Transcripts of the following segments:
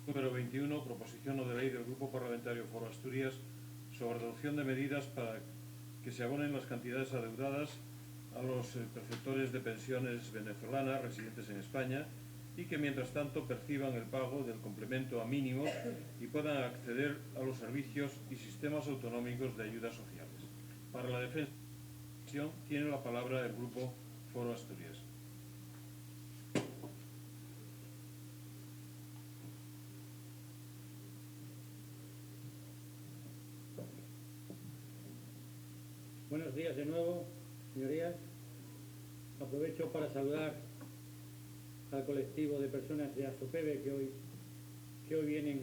Número 21, proposición no de ley del Grupo Parlamentario Foro Asturias sobre adopción de medidas para que se abonen las cantidades adeudadas a los perceptores de pensiones venezolanas residentes en España y que mientras tanto perciban el pago del complemento a mínimos y puedan acceder a los servicios y sistemas autonómicos de ayudas sociales. Para la defensa tiene la palabra el Grupo Foro Asturias. Buenos días de nuevo, señorías. Aprovecho para saludar al colectivo de personas de ASOPEBE que hoy vienen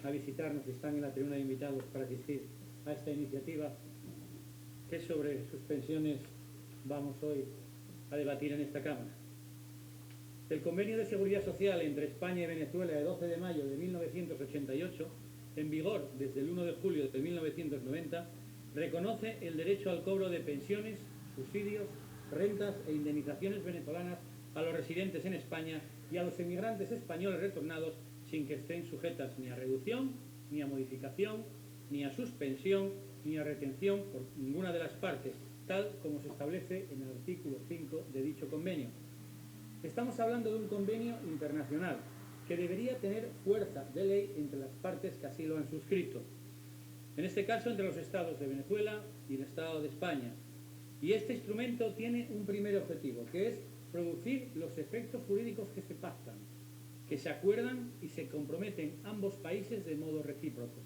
a visitarnos y están en la tribuna de invitados para asistir a esta iniciativa que sobre sus pensiones vamos hoy a debatir en esta Cámara. El Convenio de Seguridad Social entre España y Venezuela de 12 de mayo de 1988, en vigor desde el 1 de julio de 1990, reconoce el derecho al cobro de pensiones, subsidios, rentas e indemnizaciones venezolanas a los residentes en España y a los emigrantes españoles retornados sin que estén sujetas ni a reducción, ni a modificación, ni a suspensión, ni a retención por ninguna de las partes, tal como se establece en el artículo 5 de dicho convenio. Estamos hablando de un convenio internacional que debería tener fuerza de ley entre las partes que así lo han suscrito. En este caso, entre los estados de Venezuela y el Estado de España. Y este instrumento tiene un primer objetivo, que es producir los efectos jurídicos que se pactan, que se acuerdan y se comprometen ambos países de modo recíproco.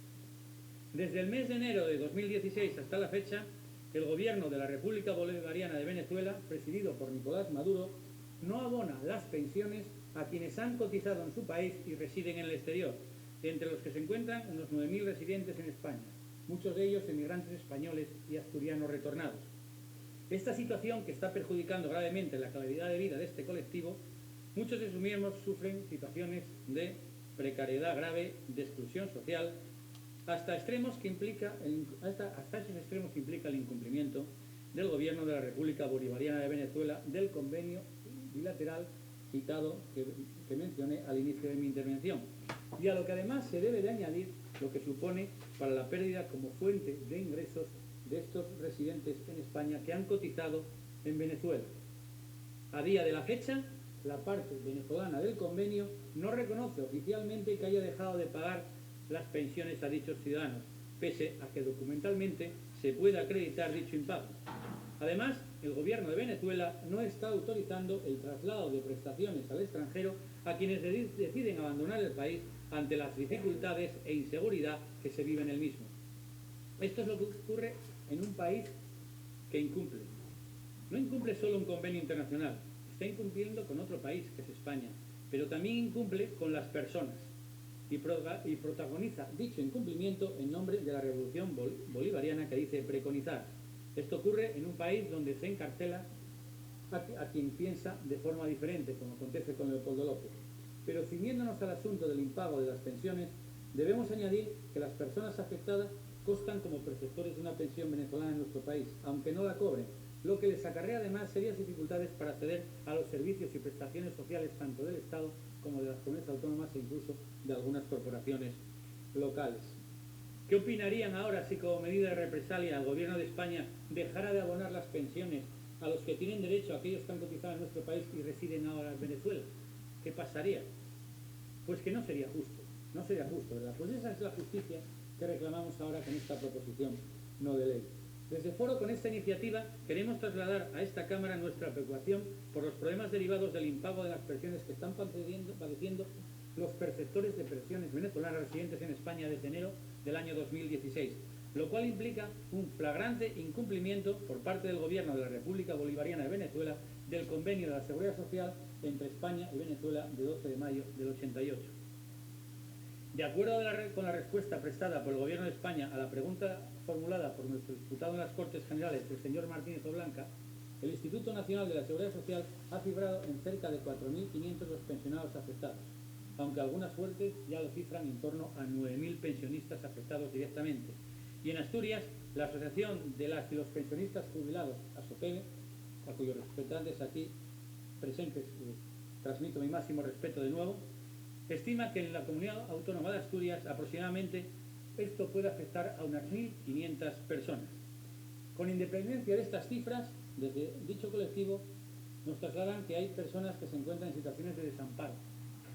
Desde el mes de enero de 2016 hasta la fecha, el gobierno de la República Bolivariana de Venezuela, presidido por Nicolás Maduro, no abona las pensiones a quienes han cotizado en su país y residen en el exterior, entre los que se encuentran unos 9.000 residentes en España, muchos de ellos emigrantes españoles y asturianos retornados. Esta situación, que está perjudicando gravemente la calidad de vida de este colectivo, muchos de sus miembros sufren situaciones de precariedad grave, de exclusión social, hasta esos extremos que implica el incumplimiento del gobierno de la República Bolivariana de Venezuela del convenio bilateral citado que mencioné al inicio de mi intervención, y a lo que además se debe de añadir lo que supone para la pérdida como fuente de ingresos de estos residentes en España que han cotizado en Venezuela. A día de la fecha, la parte venezolana del convenio no reconoce oficialmente que haya dejado de pagar las pensiones a dichos ciudadanos, pese a que documentalmente se pueda acreditar dicho impago. Además, el gobierno de Venezuela no está autorizando el traslado de prestaciones al extranjero a quienes deciden abandonar el país ante las dificultades e inseguridad que se vive en el mismo. Esto es lo que ocurre en un país que incumple. No incumple solo un convenio internacional, está incumpliendo con otro país, que es España, pero también incumple con las personas y protagoniza dicho incumplimiento en nombre de la revolución bolivariana que dice preconizar. Esto ocurre en un país donde se encarcela a quien piensa de forma diferente, como acontece con Leopoldo López. Pero ciñéndonos al asunto del impago de las pensiones, debemos añadir que las personas afectadas constan como perceptores de una pensión venezolana en nuestro país, aunque no la cobren, lo que les acarrea además serias dificultades para acceder a los servicios y prestaciones sociales tanto del Estado como de las comunidades autónomas e incluso de algunas corporaciones locales. ¿Qué opinarían ahora si como medida de represalia el gobierno de España dejara de abonar las pensiones a los que tienen derecho, a aquellos que han cotizado en nuestro país y residen ahora en Venezuela? ¿Qué pasaría? Pues que no sería justo, ¿verdad? Pues esa es la justicia que reclamamos ahora con esta proposición no de ley. Desde Foro, con esta iniciativa, queremos trasladar a esta Cámara nuestra preocupación por los problemas derivados del impago de las pensiones que están padeciendo los perceptores de pensiones venezolanas residentes en España desde enero del año 2016, lo cual implica un flagrante incumplimiento por parte del gobierno de la República Bolivariana de Venezuela del Convenio de la Seguridad Social entre España y Venezuela de 12 de mayo del 88. De acuerdo con la respuesta prestada por el Gobierno de España a la pregunta formulada por nuestro diputado en las Cortes Generales, el señor Martínez Oblanca, el Instituto Nacional de la Seguridad Social ha cifrado en cerca de 4.500 los pensionados afectados, aunque algunas fuentes ya lo cifran en torno a 9.000 pensionistas afectados directamente. Y en Asturias, la Asociación de las y los Pensionistas Jubilados, ASOPEBE, a cuyos representantes aquí presentes transmito mi máximo respeto de nuevo, estima que en la comunidad autónoma de Asturias aproximadamente esto puede afectar a unas 1.500 personas. Con independencia de estas cifras, desde dicho colectivo nos trasladan que hay personas que se encuentran en situaciones de desamparo,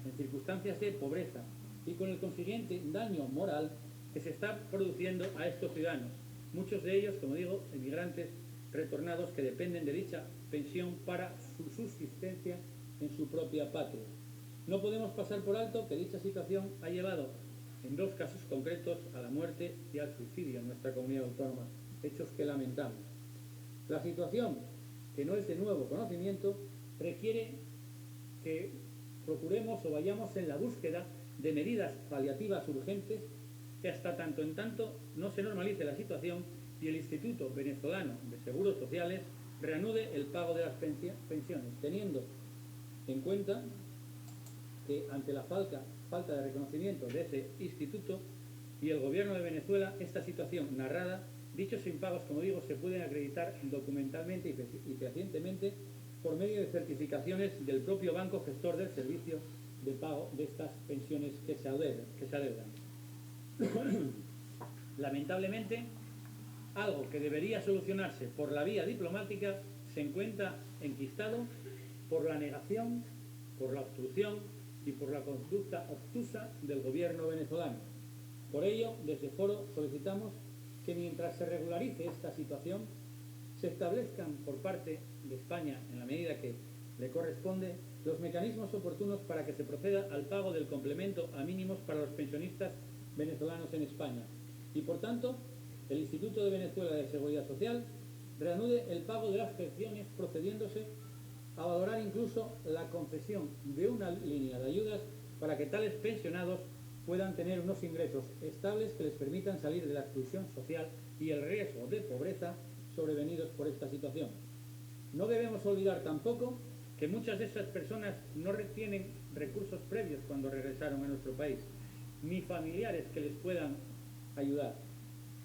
en circunstancias de pobreza y con el consiguiente daño moral que se está produciendo a estos ciudadanos, muchos de ellos, como digo, emigrantes retornados que dependen de dicha pensión para su subsistencia en su propia patria. No podemos pasar por alto que dicha situación ha llevado, en 2 casos concretos, a la muerte y al suicidio en nuestra comunidad autónoma, hechos que lamentamos. La situación, que no es de nuevo conocimiento, requiere que procuremos o vayamos en la búsqueda de medidas paliativas urgentes que hasta tanto en tanto no se normalice la situación y el Instituto Venezolano de Seguros Sociales reanude el pago de las pensiones, teniendo en cuenta que ante la falta de reconocimiento de ese instituto y el gobierno de Venezuela, esta situación narrada, dichos impagos, como digo, se pueden acreditar documentalmente y fehacientemente por medio de certificaciones del propio banco gestor del servicio de pago de estas pensiones que se adeudan. Lamentablemente, algo que debería solucionarse por la vía diplomática se encuentra enquistado por la negación, por la obstrucción y por la conducta obtusa del gobierno venezolano. Por ello, desde Foro solicitamos que mientras se regularice esta situación, se establezcan por parte de España, en la medida que le corresponde, los mecanismos oportunos para que se proceda al pago del complemento a mínimos para los pensionistas venezolanos en España. Y por tanto, el Instituto de Venezuela de Seguridad Social reanude el pago de las pensiones, procediéndose a valorar incluso la concesión de una línea de ayudas para que tales pensionados puedan tener unos ingresos estables que les permitan salir de la exclusión social y el riesgo de pobreza sobrevenidos por esta situación. No debemos olvidar tampoco que muchas de esas personas no tienen recursos previos cuando regresaron a nuestro país, ni familiares que les puedan ayudar.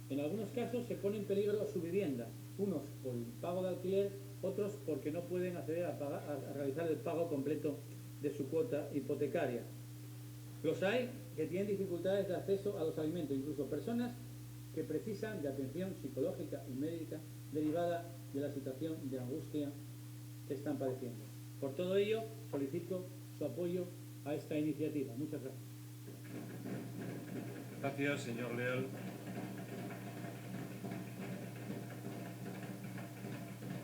En algunos casos se pone en peligro su vivienda, unos por el pago de alquiler, otros porque no pueden acceder a realizar el pago completo de su cuota hipotecaria. Los hay que tienen dificultades de acceso a los alimentos, incluso personas que precisan de atención psicológica y médica derivada de la situación de angustia que están padeciendo. Por todo ello, solicito su apoyo a esta iniciativa. Muchas gracias. Gracias, señor Leal.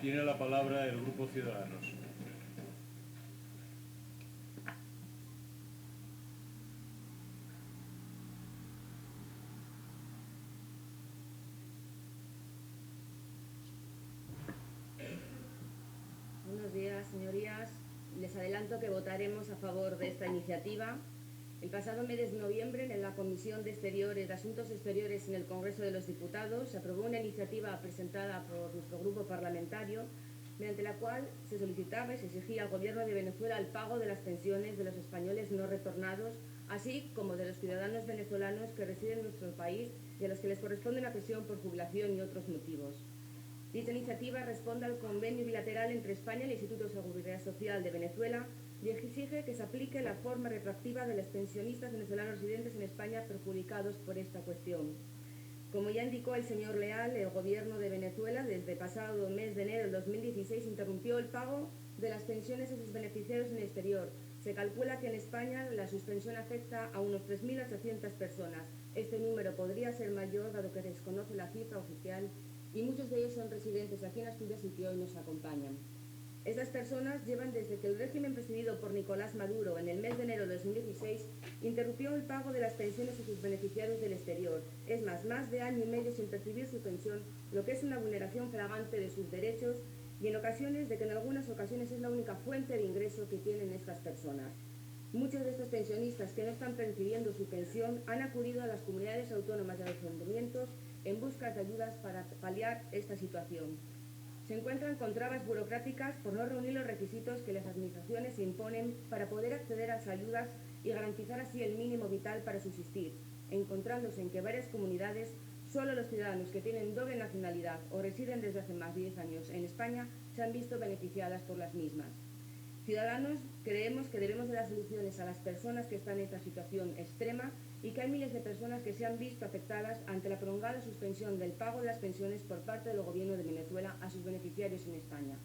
Tiene la palabra el Grupo Ciudadanos. Buenos días, señorías. Les adelanto que votaremos a favor de esta iniciativa. El pasado mes de noviembre, en la Comisión de Asuntos Exteriores en el Congreso de los Diputados, se aprobó una iniciativa presentada por nuestro grupo parlamentario, mediante la cual se solicitaba y se exigía al Gobierno de Venezuela el pago de las pensiones de los españoles no retornados, así como de los ciudadanos venezolanos que residen en nuestro país y a los que les corresponde una pensión por jubilación y otros motivos. Dicha iniciativa responde al convenio bilateral entre España y el Instituto de Seguridad Social de Venezuela y exige que se aplique la forma retroactiva de los pensionistas venezolanos residentes en España perjudicados por esta cuestión. Como ya indicó el señor Leal, el Gobierno de Venezuela, desde pasado mes de enero del 2016, interrumpió el pago de las pensiones a sus beneficiarios en el exterior. Se calcula que en España la suspensión afecta a unos 3.800 personas. Este número podría ser mayor, dado que desconoce la cifra oficial, y muchos de ellos son residentes aquí en Asturias y que hoy nos acompañan. Estas personas llevan desde que el régimen presidido por Nicolás Maduro en el mes de enero de 2016 interrumpió el pago de las pensiones a sus beneficiarios del exterior. Es más de año y medio sin percibir su pensión, lo que es una vulneración flagrante de sus derechos y en algunas ocasiones es la única fuente de ingreso que tienen estas personas. Muchos de estos pensionistas que no están percibiendo su pensión han acudido a las comunidades autónomas y a los ayuntamientos en busca de ayudas para paliar esta situación. Se encuentran con trabas burocráticas por no reunir los requisitos que las administraciones imponen para poder acceder a las ayudas y garantizar así el mínimo vital para subsistir, encontrándose en que varias comunidades, solo los ciudadanos que tienen doble nacionalidad o residen desde hace más de 10 años en España, se han visto beneficiadas por las mismas. Ciudadanos Creemos que debemos dar soluciones a las personas que están en esta situación extrema y que hay miles de personas que se han visto afectadas ante la prolongada suspensión del pago de las pensiones por parte del Gobierno de Venezuela a sus beneficiarios en España.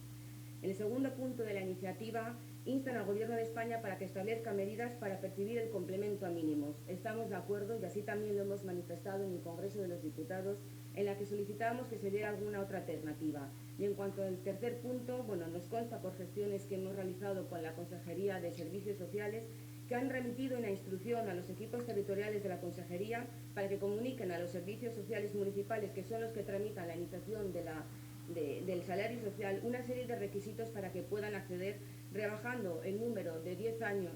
En el segundo punto de la iniciativa, instan al Gobierno de España para que establezca medidas para percibir el complemento a mínimos. Estamos de acuerdo y así también lo hemos manifestado en el Congreso de los Diputados, en la que solicitábamos que se diera alguna otra alternativa. Y en cuanto al tercer punto, nos consta por gestiones que hemos realizado con la Consejería de Servicios Sociales que han remitido una instrucción a los equipos territoriales de la Consejería para que comuniquen a los servicios sociales municipales, que son los que tramitan la iniciación del salario social, una serie de requisitos para que puedan acceder, rebajando el número de 10 años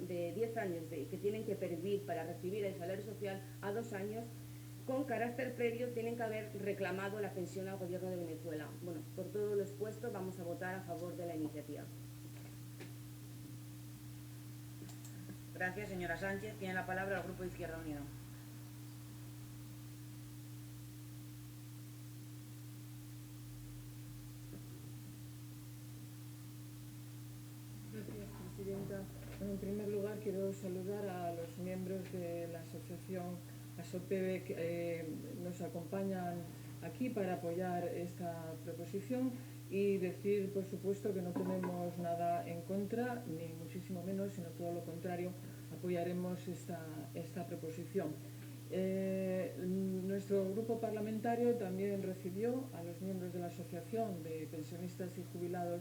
que tienen que pervivir para recibir el salario social a 2 años. Con carácter previo tienen que haber reclamado la pensión al Gobierno de Venezuela. Por todo lo expuesto, vamos a votar a favor de la iniciativa. Gracias, señora Sánchez. Tiene la palabra el Grupo de Izquierda Unida. Gracias, presidenta. En primer lugar, quiero saludar a los miembros de la asociación ASOPEBE que nos acompañan aquí para apoyar esta proposición y decir, por supuesto, que no tenemos nada en contra, ni muchísimo menos, sino todo lo contrario, apoyaremos esta proposición. Nuestro grupo parlamentario también recibió a los miembros de la Asociación de Pensionistas y Jubilados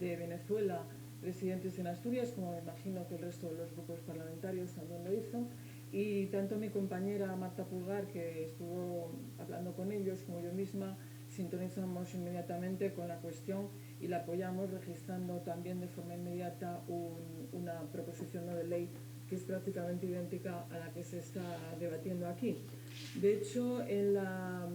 de Venezuela residentes en Asturias, como me imagino que el resto de los grupos parlamentarios también lo hizo, y tanto mi compañera Marta Pulgar, que estuvo hablando con ellos, como yo misma, sintonizamos inmediatamente con la cuestión y la apoyamos registrando también de forma inmediata una proposición no de ley que es prácticamente idéntica a la que se está debatiendo aquí. De hecho, en la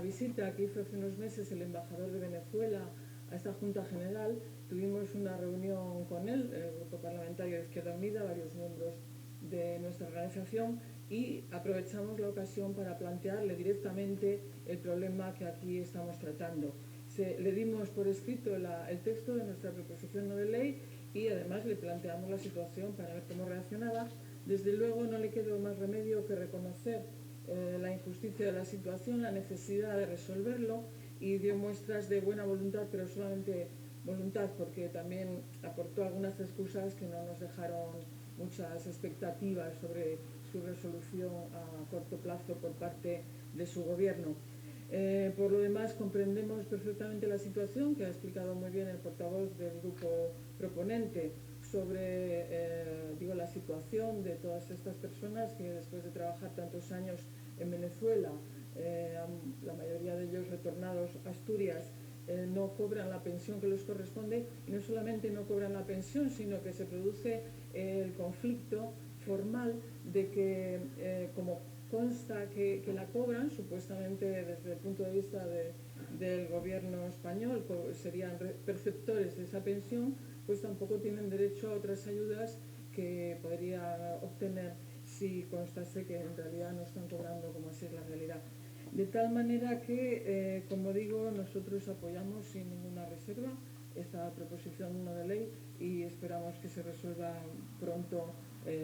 visita que hizo hace unos meses el embajador de Venezuela a esta Junta General, tuvimos una reunión con él, el Grupo Parlamentario de Izquierda Unida, varios miembros de nuestra organización, y aprovechamos la ocasión para plantearle directamente el problema que aquí estamos tratando. Le dimos por escrito el texto de nuestra proposición no de ley y además le planteamos la situación para ver cómo reaccionaba. Desde luego no le quedó más remedio que reconocer la injusticia de la situación, la necesidad de resolverlo, y dio muestras de buena voluntad, pero solamente voluntad, porque también aportó algunas excusas que no nos dejaron muchas expectativas sobre su resolución a corto plazo por parte de su gobierno. Por lo demás, comprendemos perfectamente la situación que ha explicado muy bien el portavoz del grupo proponente sobre la situación de todas estas personas que después de trabajar tantos años en Venezuela, la mayoría de ellos retornados a Asturias, no cobran la pensión que les corresponde, y no solamente no cobran la pensión, sino que se produce el conflicto formal de que, como consta que la cobran, supuestamente desde el punto de vista del gobierno español, serían perceptores de esa pensión, pues tampoco tienen derecho a otras ayudas que podrían obtener si constase que en realidad no están cobrando como así es la realidad. De tal manera que, como digo, nosotros apoyamos sin ninguna reserva esta proposición no de ley y esperamos que se resuelva pronto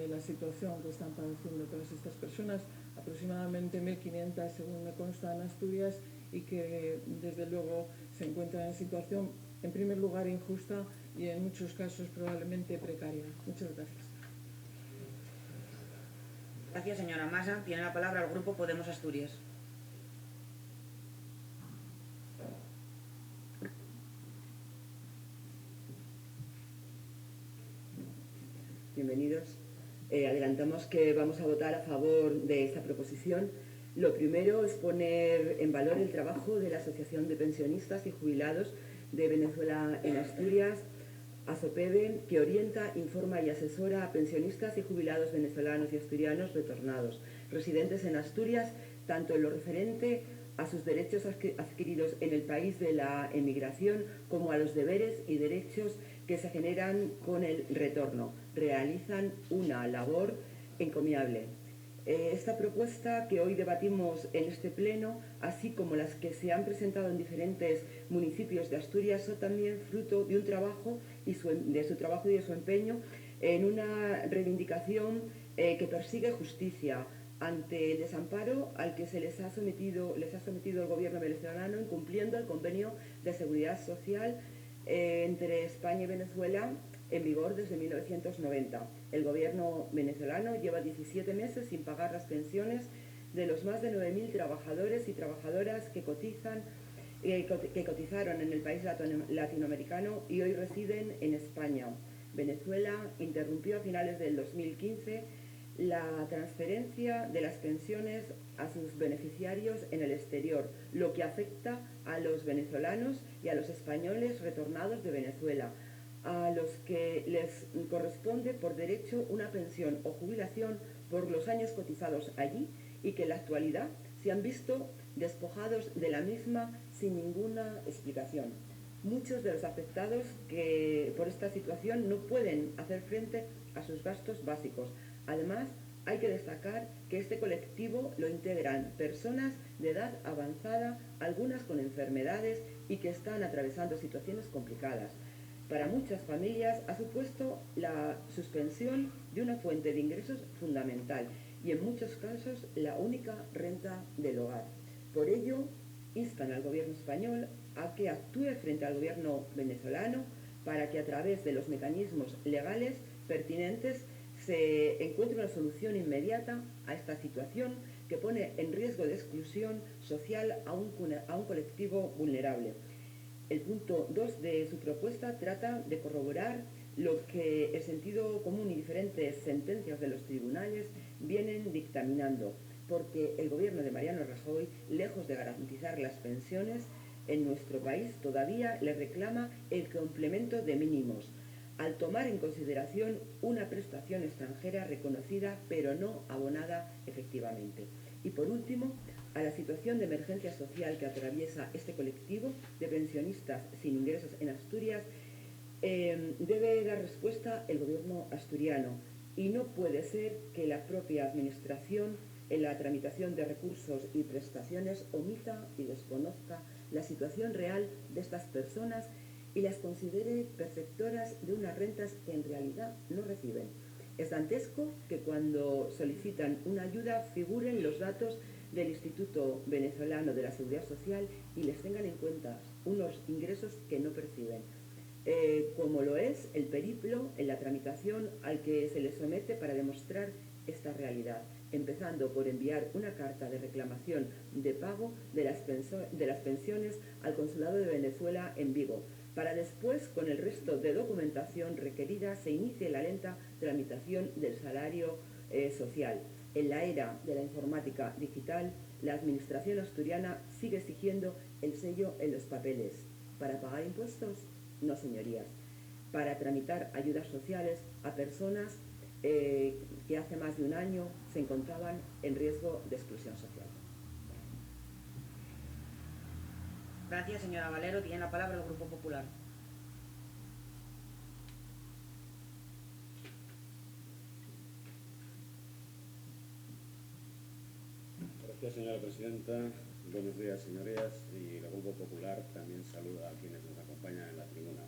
la situación que están padeciendo todas estas personas, aproximadamente 1.500 según me consta en Asturias, y que desde luego se encuentran en situación, en primer lugar, injusta y en muchos casos probablemente precaria. Muchas gracias. Gracias, señora Masa. Tiene la palabra el Grupo Podemos Asturias. Bienvenidos. Adelantamos que vamos a votar a favor de esta proposición. Lo primero es poner en valor el trabajo de la Asociación de Pensionistas y Jubilados de Venezuela en Asturias, ASOPEBE, que orienta, informa y asesora a pensionistas y jubilados venezolanos y asturianos retornados, residentes en Asturias, tanto en lo referente a sus derechos adquiridos en el país de la emigración como a los deberes y derechos que se generan con el retorno. Realizan una labor encomiable. Esta propuesta que hoy debatimos en este pleno, así como las que se han presentado en diferentes municipios de Asturias, son también fruto de un trabajo de su trabajo y de su empeño en una reivindicación que persigue justicia ante el desamparo al que se les ha sometido el gobierno venezolano, incumpliendo el convenio de seguridad social entre España y Venezuela en vigor desde 1990. El gobierno venezolano lleva 17 meses sin pagar las pensiones de los más de 9.000 trabajadores y trabajadoras que cotizaron en el país latinoamericano y hoy residen en España. Venezuela interrumpió a finales del 2015 la transferencia de las pensiones a sus beneficiarios en el exterior, lo que afecta a los venezolanos y a los españoles retornados de Venezuela, a los que les corresponde por derecho una pensión o jubilación por los años cotizados allí y que en la actualidad se han visto despojados de la misma sin ninguna explicación. Muchos de los afectados por esta situación no pueden hacer frente a sus gastos básicos. Además, hay que destacar que este colectivo lo integran personas de edad avanzada, algunas con enfermedades y que están atravesando situaciones complicadas. Para muchas familias ha supuesto la suspensión de una fuente de ingresos fundamental y en muchos casos la única renta del hogar. Por ello, instan al gobierno español a que actúe frente al gobierno venezolano para que a través de los mecanismos legales pertinentes se encuentre una solución inmediata a esta situación que pone en riesgo de exclusión social a un colectivo vulnerable. El punto 2 de su propuesta trata de corroborar lo que el sentido común y diferentes sentencias de los tribunales vienen dictaminando, porque el gobierno de Mariano Rajoy, lejos de garantizar las pensiones en nuestro país, todavía le reclama el complemento de mínimos, al tomar en consideración una prestación extranjera reconocida pero no abonada efectivamente. Y por último, a la situación de emergencia social que atraviesa este colectivo de pensionistas sin ingresos en Asturias, debe dar respuesta el gobierno asturiano y no puede ser que la propia administración en la tramitación de recursos y prestaciones omita y desconozca la situación real de estas personas y las considere perceptoras de unas rentas que en realidad no reciben. Es dantesco que cuando solicitan una ayuda figuren los datos del Instituto Venezolano de la Seguridad Social y les tengan en cuenta unos ingresos que no perciben, como lo es el periplo en la tramitación al que se les somete para demostrar esta realidad, empezando por enviar una carta de reclamación de pago de las pensiones al Consulado de Venezuela en Vigo, para después, con el resto de documentación requerida, se inicie la lenta tramitación del salario social. En la era de la informática digital, la administración asturiana sigue exigiendo el sello en los papeles. ¿Para pagar impuestos? No, señorías. Para tramitar ayudas sociales a personas que hace más de un año se encontraban en riesgo de exclusión social. Gracias, señora Valero. Tiene la palabra el Grupo Popular. Gracias, señora presidenta. Buenos días, señorías. Y el Grupo Popular también saluda a quienes nos acompañan en la tribuna.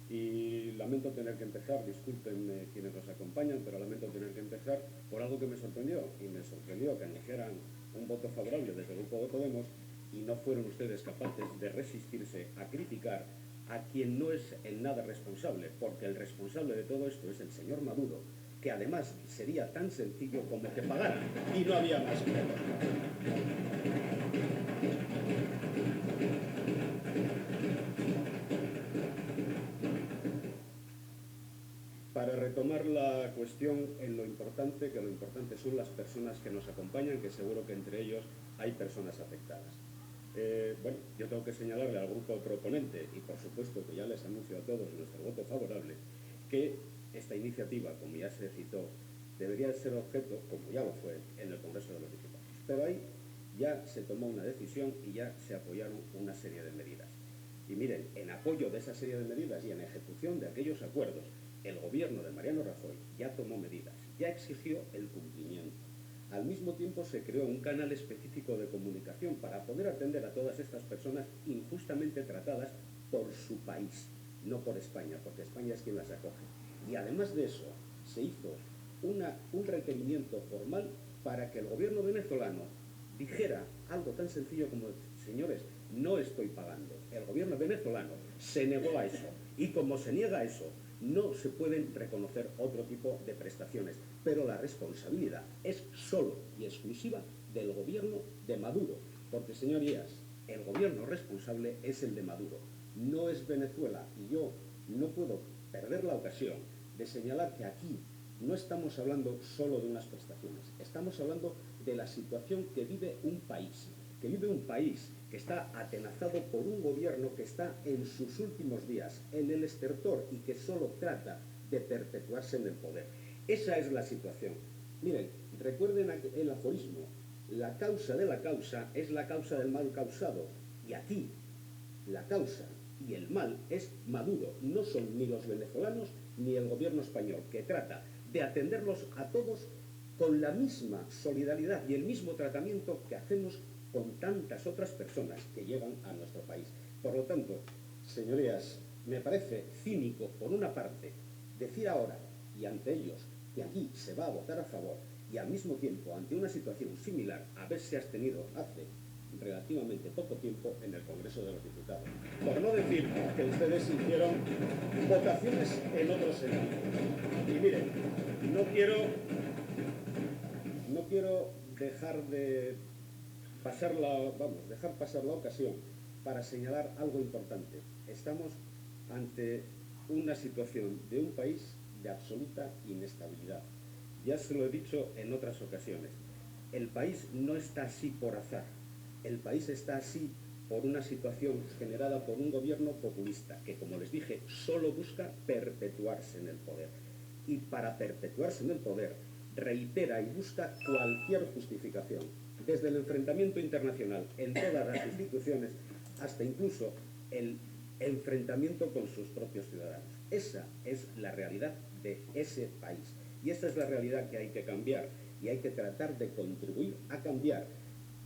Y lamento tener que empezar, disculpen quienes nos acompañan, pero lamento tener que empezar por algo que me sorprendió. Y me sorprendió que anunciaran un voto favorable desde el Grupo de Podemos y no fueron ustedes capaces de resistirse a criticar a quien no es en nada responsable, porque el responsable de todo esto es el señor Maduro, que además sería tan sencillo como que pagara, y no había más. Para retomar la cuestión en lo importante son las personas que nos acompañan, que seguro que entre ellos hay personas afectadas. Bueno, yo tengo que señalarle al grupo proponente, y por supuesto que ya les anuncio a todos nuestro voto favorable, que esta iniciativa, como ya se citó, debería ser objeto, como ya lo fue, en el Congreso de los Diputados. Pero ahí ya se tomó una decisión y ya se apoyaron una serie de medidas. Y miren, en apoyo de esa serie de medidas y en ejecución de aquellos acuerdos, el gobierno de Mariano Rajoy ya tomó medidas, ya exigió el cumplimiento. Al mismo tiempo se creó un canal específico de comunicación para poder atender a todas estas personas injustamente tratadas por su país, no por España, porque España es quien las acoge. Y además de eso, se hizo un requerimiento formal para que el gobierno venezolano dijera algo tan sencillo como: señores, no estoy pagando. El gobierno venezolano se negó a eso, y como se niega a eso, no se pueden reconocer otro tipo de prestaciones, pero la responsabilidad es solo y exclusiva del gobierno de Maduro, porque, señorías, el gobierno responsable es el de Maduro, no es Venezuela, y yo no puedo perder la ocasión de señalar que aquí no estamos hablando solo de unas prestaciones, estamos hablando de la situación que vive un país, que está atenazado por un gobierno que está en sus últimos días, en el estertor, y que solo trata de perpetuarse en el poder. Esa es la situación. Miren, recuerden el aforismo: la causa de la causa es la causa del mal causado, y aquí la causa y el mal es Maduro, no son ni los venezolanos ni el gobierno español, que trata de atenderlos a todos con la misma solidaridad y el mismo tratamiento que hacemos con tantas otras personas que llegan a nuestro país. Por lo tanto, señorías, me parece cínico, por una parte, decir ahora y ante ellos que aquí se va a votar a favor, y al mismo tiempo, ante una situación similar, haberse abstenido hace relativamente poco tiempo en el Congreso de los Diputados. Por no decir que ustedes hicieron votaciones en otros sentidos. Y miren, no quiero dejar pasar la ocasión para señalar algo importante. Estamos ante una situación de un país de absoluta inestabilidad. Ya se lo he dicho en otras ocasiones. El país no está así por azar. El país está así por una situación generada por un gobierno populista que, como les dije, solo busca perpetuarse en el poder. Y para perpetuarse en el poder, reitera y busca cualquier justificación, desde el enfrentamiento internacional en todas las instituciones hasta incluso el enfrentamiento con sus propios ciudadanos. Esa es la realidad de ese país. Y esa es la realidad que hay que cambiar, y hay que tratar de contribuir a cambiar.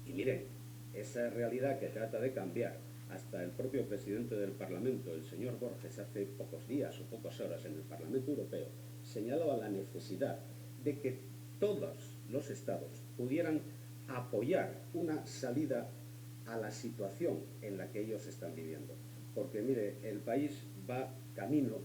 Y miren, esa realidad que trata de cambiar, hasta el propio presidente del Parlamento, el señor Borges, hace pocos días o pocas horas en el Parlamento Europeo, señalaba la necesidad de que todos los estados pudieran apoyar una salida a la situación en la que ellos están viviendo. Porque, mire, el país va camino,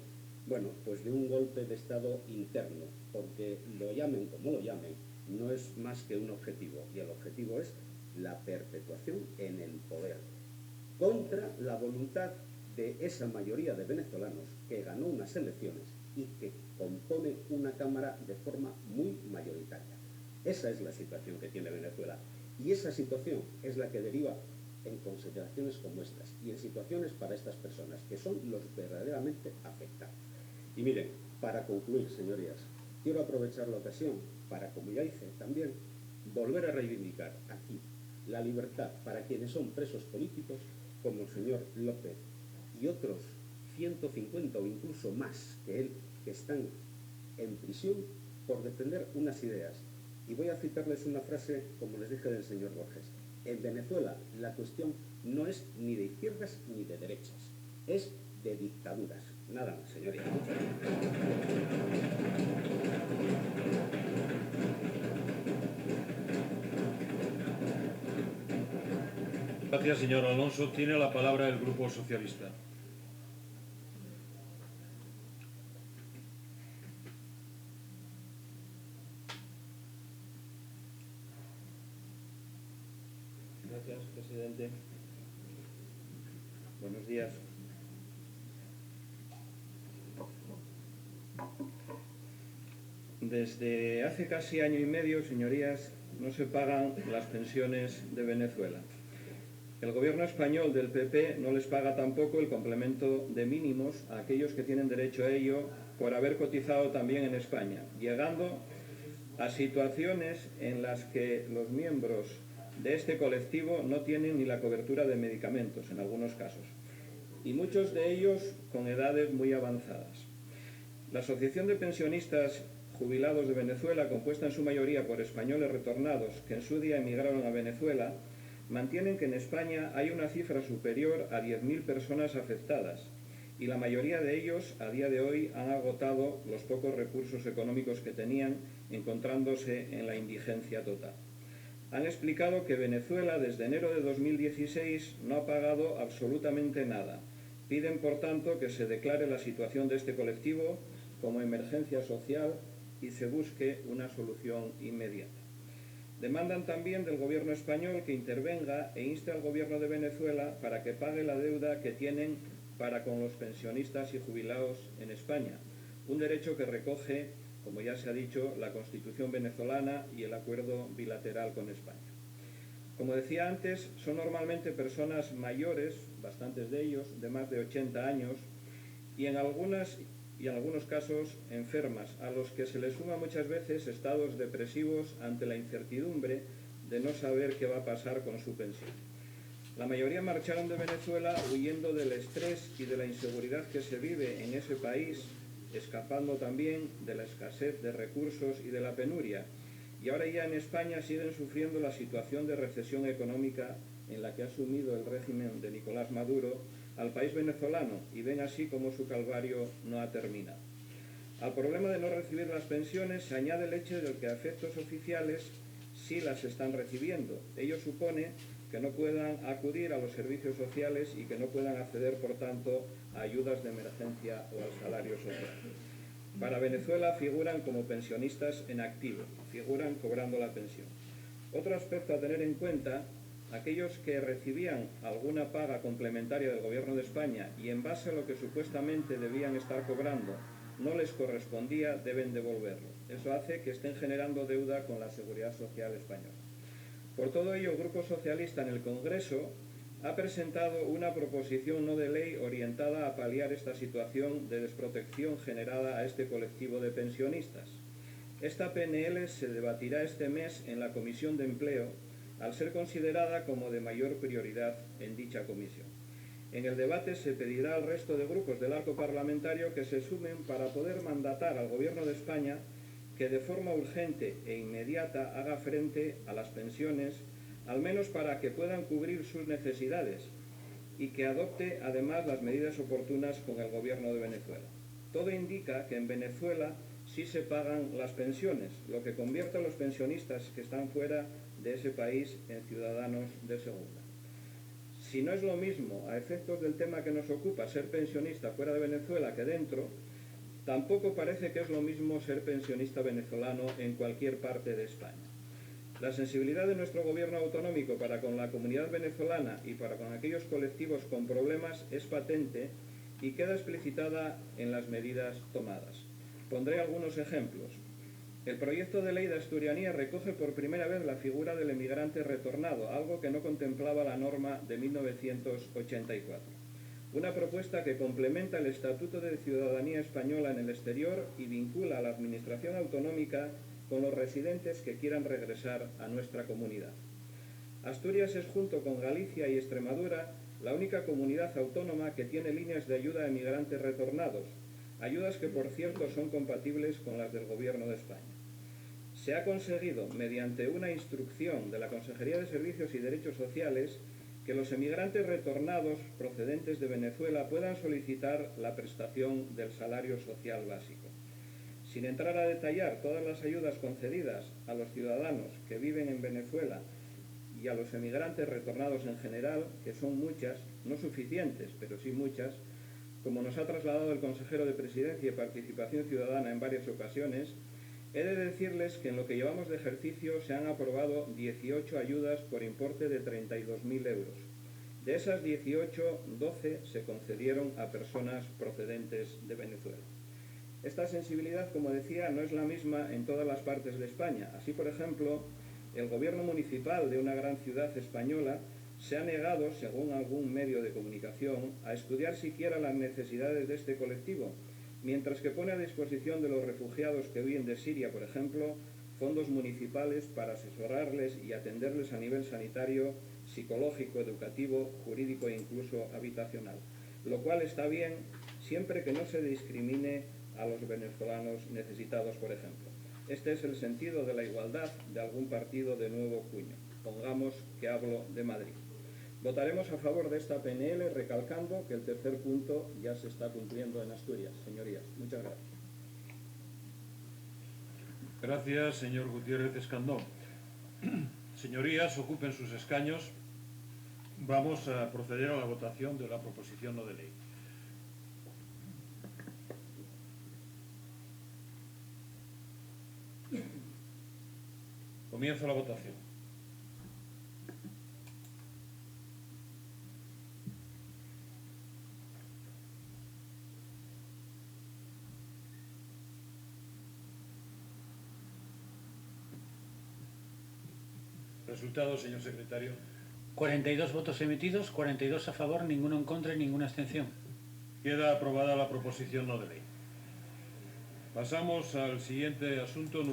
bueno, pues de un golpe de estado interno, porque lo llamen como lo llamen, no es más que un objetivo, y el objetivo es la perpetuación en el poder, contra la voluntad de esa mayoría de venezolanos que ganó unas elecciones y que compone una Cámara de forma muy mayoritaria. Esa es la situación que tiene Venezuela, y esa situación es la que deriva en consideraciones como estas y en situaciones para estas personas, que son los verdaderamente afectados. Y miren, para concluir, señorías, quiero aprovechar la ocasión para, como ya hice también, volver a reivindicar aquí la libertad para quienes son presos políticos, como el señor López y otros 150 o incluso más que él, que están en prisión por defender unas ideas. Y voy a citarles una frase, como les dije, del señor Borges: en Venezuela la cuestión no es ni de izquierdas ni de derechas, es de dictaduras. Nada más, señoría. Muchas gracias. Gracias, señor Alonso. Tiene la palabra el Grupo Socialista. Gracias, presidente. Buenos días. Desde hace casi año y medio, señorías, no se pagan las pensiones de Venezuela. El gobierno español del PP no les paga tampoco el complemento de mínimos a aquellos que tienen derecho a ello por haber cotizado también en España, llegando a situaciones en las que los miembros de este colectivo no tienen ni la cobertura de medicamentos, en algunos casos, y muchos de ellos con edades muy avanzadas. La Asociación de Pensionistas Jubilados de Venezuela, compuesta en su mayoría por españoles retornados que en su día emigraron a Venezuela, mantienen que en España hay una cifra superior a 10.000 personas afectadas y la mayoría de ellos a día de hoy han agotado los pocos recursos económicos que tenían, encontrándose en la indigencia total. Han explicado que Venezuela desde enero de 2016 no ha pagado absolutamente nada. Piden, por tanto, que se declare la situación de este colectivo como emergencia social y se busque una solución inmediata. Demandan también del gobierno español que intervenga e inste al gobierno de Venezuela para que pague la deuda que tienen para con los pensionistas y jubilados en España, un derecho que recoge, como ya se ha dicho, la Constitución venezolana y el acuerdo bilateral con España. Como decía antes, son normalmente personas mayores, bastantes de ellos, de más de 80 años, y en algunos casos enfermas, a los que se les suma muchas veces estados depresivos ante la incertidumbre de no saber qué va a pasar con su pensión. La mayoría marcharon de Venezuela huyendo del estrés y de la inseguridad que se vive en ese país, escapando también de la escasez de recursos y de la penuria, y ahora ya en España siguen sufriendo la situación de recesión económica en la que ha sumido el régimen de Nicolás Maduro al país venezolano y ven así como su calvario no ha terminado. Al problema de no recibir las pensiones se añade el hecho de que a efectos oficiales sí las están recibiendo. Ello supone que no puedan acudir a los servicios sociales y que no puedan acceder, por tanto, a ayudas de emergencia o al salario social. Para Venezuela figuran como pensionistas en activo, figuran cobrando la pensión. Otro aspecto a tener en cuenta: aquellos que recibían alguna paga complementaria del Gobierno de España y en base a lo que supuestamente debían estar cobrando no les correspondía, deben devolverlo. Eso hace que estén generando deuda con la Seguridad Social española. Por todo ello, el Grupo Socialista en el Congreso ha presentado una proposición no de ley orientada a paliar esta situación de desprotección generada a este colectivo de pensionistas. Esta PNL se debatirá este mes en la Comisión de Empleo, al ser considerada como de mayor prioridad en dicha comisión. En el debate se pedirá al resto de grupos del arco parlamentario que se sumen para poder mandatar al Gobierno de España que de forma urgente e inmediata haga frente a las pensiones, al menos para que puedan cubrir sus necesidades, y que adopte además las medidas oportunas con el Gobierno de Venezuela. Todo indica que en Venezuela sí se pagan las pensiones, lo que convierte a los pensionistas que están fuera de ese país en ciudadanos de segunda. Si no es lo mismo, a efectos del tema que nos ocupa, ser pensionista fuera de Venezuela que dentro, tampoco parece que es lo mismo ser pensionista venezolano en cualquier parte de España. La sensibilidad de nuestro gobierno autonómico para con la comunidad venezolana y para con aquellos colectivos con problemas es patente y queda explicitada en las medidas tomadas. Pondré algunos ejemplos. El proyecto de ley de asturianía recoge por primera vez la figura del emigrante retornado, algo que no contemplaba la norma de 1984. Una propuesta que complementa el Estatuto de Ciudadanía Española en el exterior y vincula a la Administración autonómica con los residentes que quieran regresar a nuestra comunidad. Asturias es, junto con Galicia y Extremadura, la única comunidad autónoma que tiene líneas de ayuda a emigrantes retornados, ayudas que, por cierto, son compatibles con las del Gobierno de España. Se ha conseguido, mediante una instrucción de la Consejería de Servicios y Derechos Sociales, que los emigrantes retornados procedentes de Venezuela puedan solicitar la prestación del salario social básico. Sin entrar a detallar todas las ayudas concedidas a los ciudadanos que viven en Venezuela y a los emigrantes retornados en general, que son muchas, no suficientes, pero sí muchas, como nos ha trasladado el consejero de Presidencia y Participación Ciudadana en varias ocasiones, he de decirles que en lo que llevamos de ejercicio se han aprobado 18 ayudas por importe de 32.000 euros. De esas 18, 12 se concedieron a personas procedentes de Venezuela. Esta sensibilidad, como decía, no es la misma en todas las partes de España. Así, por ejemplo, el gobierno municipal de una gran ciudad española se ha negado, según algún medio de comunicación, a estudiar siquiera las necesidades de este colectivo, mientras que pone a disposición de los refugiados que huyen de Siria, por ejemplo, fondos municipales para asesorarles y atenderles a nivel sanitario, psicológico, educativo, jurídico e incluso habitacional. Lo cual está bien siempre que no se discrimine a los venezolanos necesitados, por ejemplo. Este es el sentido de la igualdad de algún partido de nuevo cuño. Pongamos que hablo de Madrid. Votaremos a favor de esta PNL recalcando que el tercer punto ya se está cumpliendo en Asturias, señorías. Muchas gracias. Gracias, señor Gutiérrez Escandón. Señorías, ocupen sus escaños. Vamos a proceder a la votación de la proposición no de ley. Comienza la votación. Resultado, señor secretario. 42 votos emitidos, 42 a favor, ninguno en contra y ninguna abstención. Queda aprobada la proposición no de ley. Pasamos al siguiente asunto.